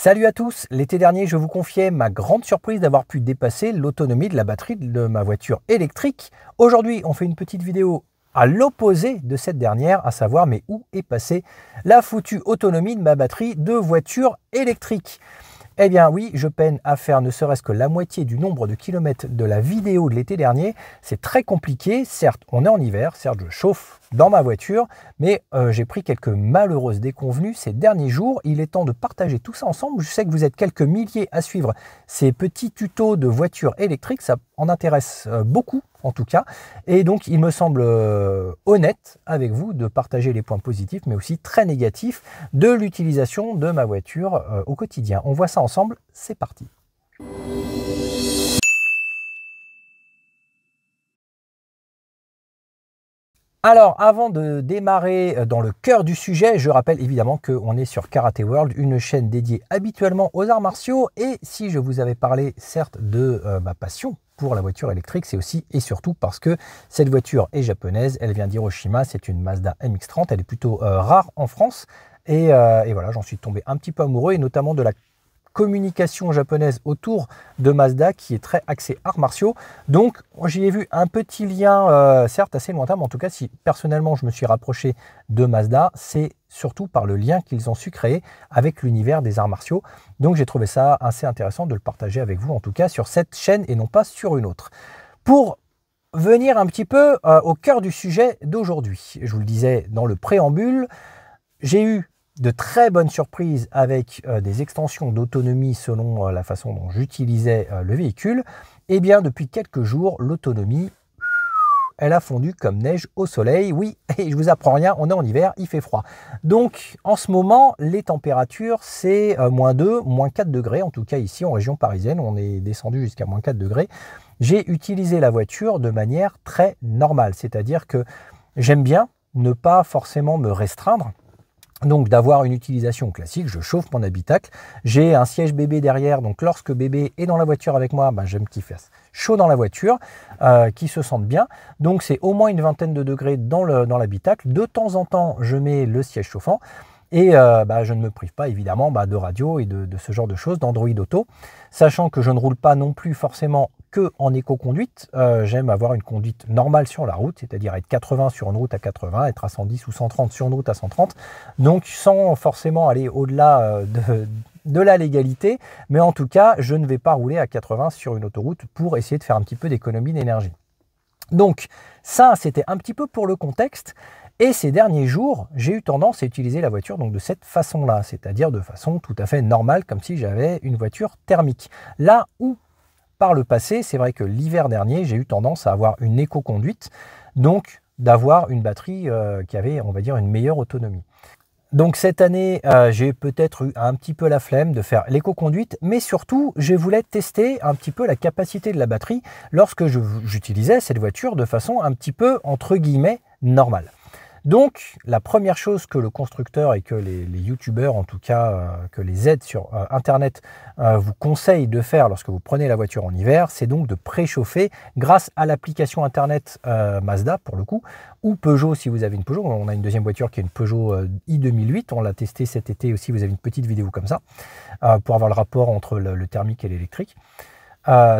Salut à tous! L'été dernier, je vous confiais ma grande surprise d'avoir pu dépasser l'autonomie de la batterie de ma voiture électrique. Aujourd'hui, on fait une petite vidéo à l'opposé de cette dernière, à savoir mais où est passée la foutue autonomie de ma batterie de voiture électrique. Eh bien oui, je peine à faire ne serait-ce que la moitié du nombre de kilomètres de la vidéo de l'été dernier. C'est très compliqué, certes on est en hiver, certes je chauffe dans ma voiture, mais j'ai pris quelques malheureuses déconvenues ces derniers jours. Il est temps de partager tout ça ensemble. Je sais que vous êtes quelques milliers à suivre ces petits tutos de voitures électriques, ça en intéresse beaucoup en tout cas. Et donc il me semble honnête avec vous de partager les points positifs, mais aussi très négatifs de l'utilisation de ma voiture au quotidien. On voit ça ensemble, c'est parti. Alors, avant de démarrer dans le cœur du sujet, je rappelle évidemment qu'on est sur Karaté World, une chaîne dédiée habituellement aux arts martiaux. Et si je vous avais parlé, certes, de ma passion pour la voiture électrique, c'est aussi et surtout parce que cette voiture est japonaise, elle vient d'Hiroshima, c'est une Mazda MX-30, elle est plutôt rare en France. Et voilà, j'en suis tombé un petit peu amoureux, et notamment de la communication japonaise autour de Mazda qui est très axée arts martiaux. Donc j'y ai vu un petit lien, certes assez lointain, mais en tout cas si personnellement je me suis rapproché de Mazda, c'est surtout par le lien qu'ils ont su créer avec l'univers des arts martiaux. Donc j'ai trouvé ça assez intéressant de le partager avec vous, en tout cas sur cette chaîne et non pas sur une autre. Pour venir un petit peu au cœur du sujet d'aujourd'hui, je vous le disais dans le préambule, j'ai eu de très bonnes surprises avec des extensions d'autonomie selon la façon dont j'utilisais le véhicule. Et bien depuis quelques jours, l'autonomie, elle a fondu comme neige au soleil. Oui, et je vous apprends rien, on est en hiver, il fait froid. Donc en ce moment, les températures, c'est -2, -4 degrés. En tout cas ici en région parisienne, on est descendu jusqu'à -4 degrés. J'ai utilisé la voiture de manière très normale. C'est-à-dire que j'aime bien ne pas forcément me restreindre. Donc d'avoir une utilisation classique, je chauffe mon habitacle, j'ai un siège bébé derrière, donc lorsque bébé est dans la voiture avec moi, j'aime qu'il fasse chaud dans la voiture, qu'il se sente bien. Donc c'est au moins une vingtaine de degrés dans l'habitacle. De temps en temps, je mets le siège chauffant et je ne me prive pas évidemment de radio et de ce genre de choses, d'Android Auto, sachant que je ne roule pas non plus forcément que en éco-conduite. J'aime avoir une conduite normale sur la route, c'est-à-dire être 80 sur une route à 80, être à 110 ou 130 sur une route à 130, donc sans forcément aller au-delà de la légalité, mais en tout cas, je ne vais pas rouler à 80 sur une autoroute pour essayer de faire un petit peu d'économie d'énergie. Donc ça, c'était un petit peu pour le contexte. Et ces derniers jours, j'ai eu tendance à utiliser la voiture donc de cette façon-là, c'est-à-dire de façon tout à fait normale, comme si j'avais une voiture thermique. Là où par le passé, c'est vrai que l'hiver dernier, j'ai eu tendance à avoir une éco-conduite, donc d'avoir une batterie qui avait, on va dire, une meilleure autonomie. Donc cette année, j'ai peut-être eu un petit peu la flemme de faire l'éco-conduite, mais surtout, je voulais tester un petit peu la capacité de la batterie lorsque j'utilisais cette voiture de façon un petit peu, entre guillemets, normale. Donc, la première chose que le constructeur et que les youtubeurs, en tout cas, que les aides sur Internet vous conseillent de faire lorsque vous prenez la voiture en hiver, c'est donc de préchauffer grâce à l'application Internet Mazda, pour le coup, ou Peugeot si vous avez une Peugeot. On a une deuxième voiture qui est une Peugeot i2008. On l'a testé cet été aussi, vous avez une petite vidéo comme ça, pour avoir le rapport entre le thermique et l'électrique.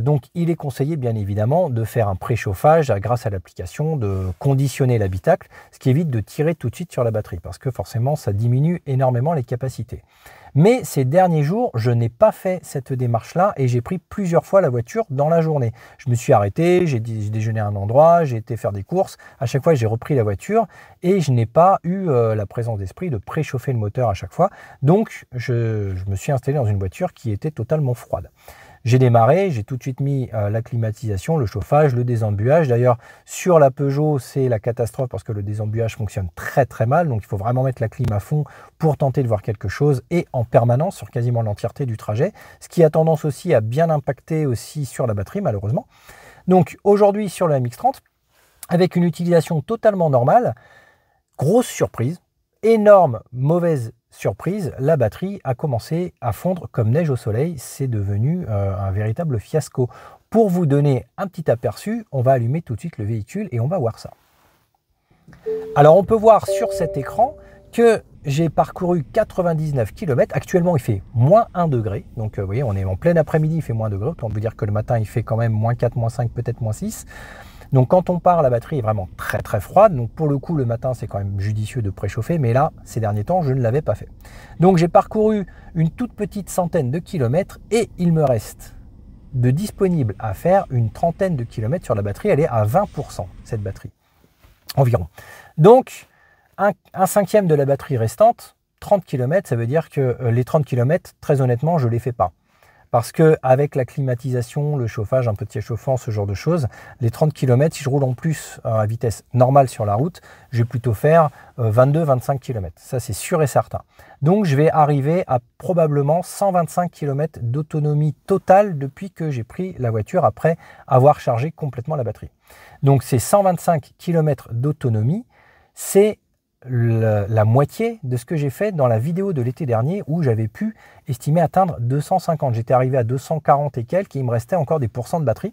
Donc il est conseillé bien évidemment de faire un préchauffage grâce à l'application, de conditionner l'habitacle, ce qui évite de tirer tout de suite sur la batterie parce que forcément ça diminue énormément les capacités. Mais ces derniers jours, je n'ai pas fait cette démarche-là et j'ai pris plusieurs fois la voiture dans la journée. Je me suis arrêté, j'ai déjeuné à un endroit, j'ai été faire des courses. À chaque fois, j'ai repris la voiture et je n'ai pas eu la présence d'esprit de préchauffer le moteur à chaque fois. Donc, je me suis installé dans une voiture qui était totalement froide. J'ai démarré, j'ai tout de suite mis la climatisation, le chauffage, le désembuage. D'ailleurs, sur la Peugeot, c'est la catastrophe parce que le désembuage fonctionne très très mal. Donc, il faut vraiment mettre la clim à fond pour tenter de voir quelque chose et en permanence sur quasiment l'entièreté du trajet. Ce qui a tendance aussi à bien impacter aussi sur la batterie, malheureusement. Donc, aujourd'hui, sur le MX-30, avec une utilisation totalement normale, grosse surprise, énorme mauvaise surprise, la batterie a commencé à fondre comme neige au soleil. C'est devenu un véritable fiasco. Pour vous donner un petit aperçu, on va allumer tout de suite le véhicule et on va voir ça. Alors on peut voir sur cet écran que j'ai parcouru 99 km. Actuellement, il fait moins 1 degré. Donc, vous voyez, on est en plein après-midi, il fait moins 1 degré. Autant vous dire que le matin, il fait quand même moins 4, moins 5, peut-être moins 6. Donc, quand on part, la batterie est vraiment très, très froide. Donc, pour le coup, le matin, c'est quand même judicieux de préchauffer. Mais là, ces derniers temps, je ne l'avais pas fait. Donc, j'ai parcouru une toute petite centaine de kilomètres et il me reste de disponible à faire une trentaine de kilomètres sur la batterie. Elle est à 20%, cette batterie, environ. Donc, un cinquième de la batterie restante, 30 km, ça veut dire que les 30 km, très honnêtement, je ne les fais pas. Parce qu'avec la climatisation, le chauffage, un petit chauffant, ce genre de choses, les 30 km, si je roule en plus à vitesse normale sur la route, je vais plutôt faire 22-25 km. Ça, c'est sûr et certain. Donc, je vais arriver à probablement 125 km d'autonomie totale depuis que j'ai pris la voiture après avoir chargé complètement la batterie. Donc, ces 125 km d'autonomie, c'est la moitié de ce que j'ai fait dans la vidéo de l'été dernier où j'avais pu estimer atteindre 250. J'étais arrivé à 240 et quelques et il me restait encore des pourcents de batterie.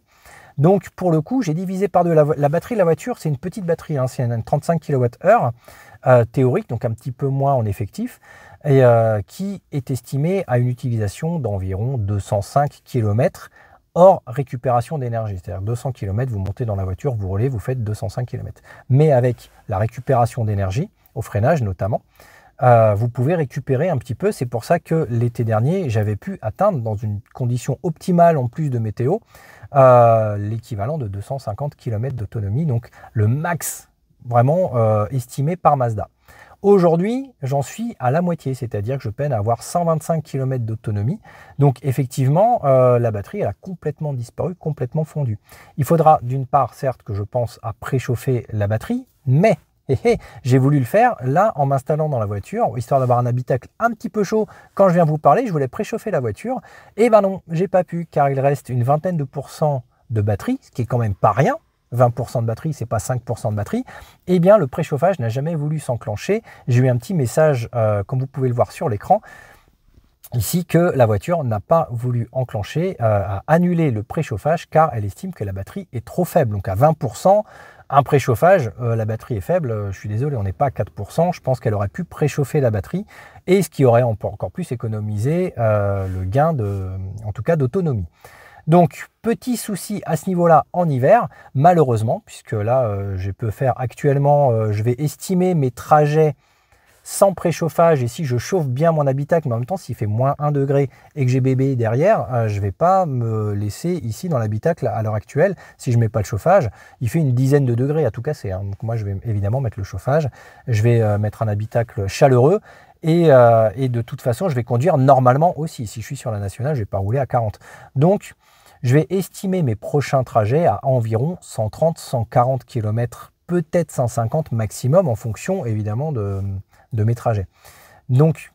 Donc pour le coup, j'ai divisé par deux. La batterie de la voiture, c'est une petite batterie, hein, c'est une 35 kWh théorique, donc un petit peu moins en effectif, et qui est estimée à une utilisation d'environ 205 km hors récupération d'énergie. C'est-à-dire 200 km, vous montez dans la voiture, vous roulez, vous faites 205 km. Mais avec la récupération d'énergie, au freinage notamment, vous pouvez récupérer un petit peu. C'est pour ça que l'été dernier, j'avais pu atteindre, dans une condition optimale en plus de météo, l'équivalent de 250 km d'autonomie, donc le max vraiment estimé par Mazda. Aujourd'hui, j'en suis à la moitié, c'est-à-dire que je peine à avoir 125 km d'autonomie. Donc effectivement, la batterie, elle a complètement disparu, complètement fondu. Il faudra d'une part, certes, que je pense à préchauffer la batterie, mais j'ai voulu le faire là en m'installant dans la voiture, histoire d'avoir un habitacle un petit peu chaud quand je viens vous parler. Je voulais préchauffer la voiture. Et ben non, j'ai pas pu car il reste une vingtaine de pourcents de batterie, ce qui est quand même pas rien. 20% de batterie, c'est pas 5% de batterie. Eh bien, le préchauffage n'a jamais voulu s'enclencher. J'ai eu un petit message, comme vous pouvez le voir sur l'écran, ici que la voiture n'a pas voulu enclencher, à annuler le préchauffage car elle estime que la batterie est trop faible. Donc à 20%, un préchauffage, la batterie est faible, je suis désolé, on n'est pas à 4%, je pense qu'elle aurait pu préchauffer la batterie et ce qui aurait encore plus économisé le gain en tout cas d'autonomie. Donc, petit souci à ce niveau-là en hiver, malheureusement, puisque là, je peux faire actuellement, je vais estimer mes trajets sans préchauffage et si je chauffe bien mon habitacle, mais en même temps s'il fait moins 1 degré et que j'ai bébé derrière, je ne vais pas me laisser ici dans l'habitacle à l'heure actuelle. Si je ne mets pas le chauffage, il fait une dizaine de degrés à tout casser, hein. Donc moi je vais évidemment mettre le chauffage, je vais mettre un habitacle chaleureux et de toute façon je vais conduire normalement aussi. Si je suis sur la nationale, je ne vais pas rouler à 40. Donc je vais estimer mes prochains trajets à environ 130-140 km, peut-être 150 maximum en fonction évidemment de mes trajets. Donc,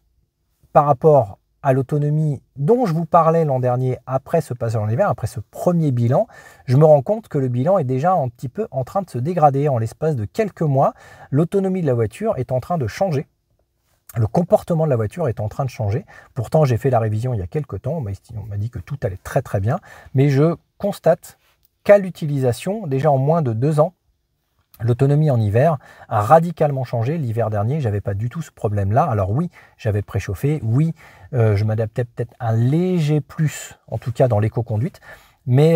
par rapport à l'autonomie dont je vous parlais l'an dernier après ce passage en hiver, après ce premier bilan, je me rends compte que le bilan est déjà un petit peu en train de se dégrader. En l'espace de quelques mois, l'autonomie de la voiture est en train de changer. Le comportement de la voiture est en train de changer. Pourtant, j'ai fait la révision il y a quelques temps. On m'a dit que tout allait très très bien. Mais je constate qu'à l'utilisation, déjà en moins de 2 ans, l'autonomie en hiver a radicalement changé. L'hiver dernier, je n'avais pas du tout ce problème-là. Alors oui, j'avais préchauffé. Oui, je m'adaptais peut-être un léger plus, en tout cas dans l'éco-conduite. Mais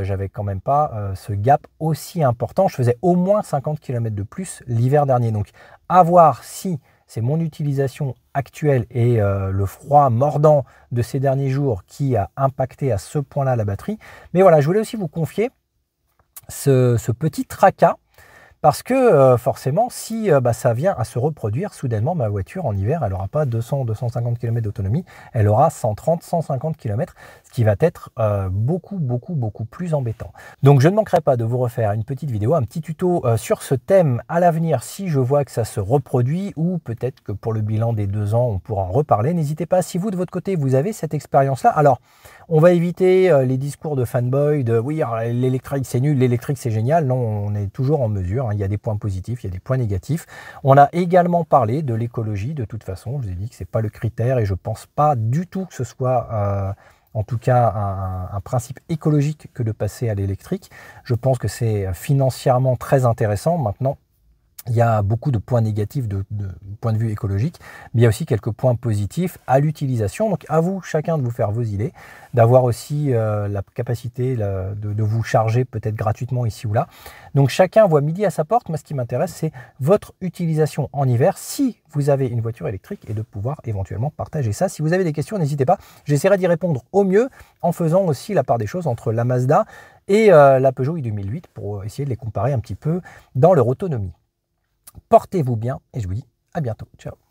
j'avais quand même pas ce gap aussi important. Je faisais au moins 50 km de plus l'hiver dernier. Donc, à voir si c'est mon utilisation actuelle et le froid mordant de ces derniers jours qui a impacté à ce point-là la batterie. Mais voilà, je voulais aussi vous confier ce petit tracas. Parce que forcément, si ça vient à se reproduire, soudainement, ma voiture en hiver, elle n'aura pas 200-250 km d'autonomie, elle aura 130-150 km, ce qui va être beaucoup plus embêtant. Donc je ne manquerai pas de vous refaire une petite vidéo, un petit tuto sur ce thème à l'avenir si je vois que ça se reproduit ou peut-être que pour le bilan des 2 ans, on pourra en reparler. N'hésitez pas, si vous de votre côté, vous avez cette expérience-là. Alors, on va éviter les discours de fanboy de oui, l'électrique c'est nul, l'électrique c'est génial. Non, on est toujours en mesure, hein. Il y a des points positifs, il y a des points négatifs. On a également parlé de l'écologie, de toute façon. Je vous ai dit que ce n'est pas le critère et je ne pense pas du tout que ce soit en tout cas un principe écologique que de passer à l'électrique. Je pense que c'est financièrement très intéressant. Maintenant, Il y a beaucoup de points négatifs de point de vue écologique, mais il y a aussi quelques points positifs à l'utilisation. Donc à vous, chacun, de vous faire vos idées, d'avoir aussi la capacité de vous charger peut-être gratuitement ici ou là. Donc chacun voit midi à sa porte. Moi, ce qui m'intéresse, c'est votre utilisation en hiver, si vous avez une voiture électrique, et de pouvoir éventuellement partager ça. Si vous avez des questions, n'hésitez pas. J'essaierai d'y répondre au mieux en faisant aussi la part des choses entre la Mazda et la Peugeot i2008 pour essayer de les comparer un petit peu dans leur autonomie. Portez-vous bien et je vous dis à bientôt. Ciao.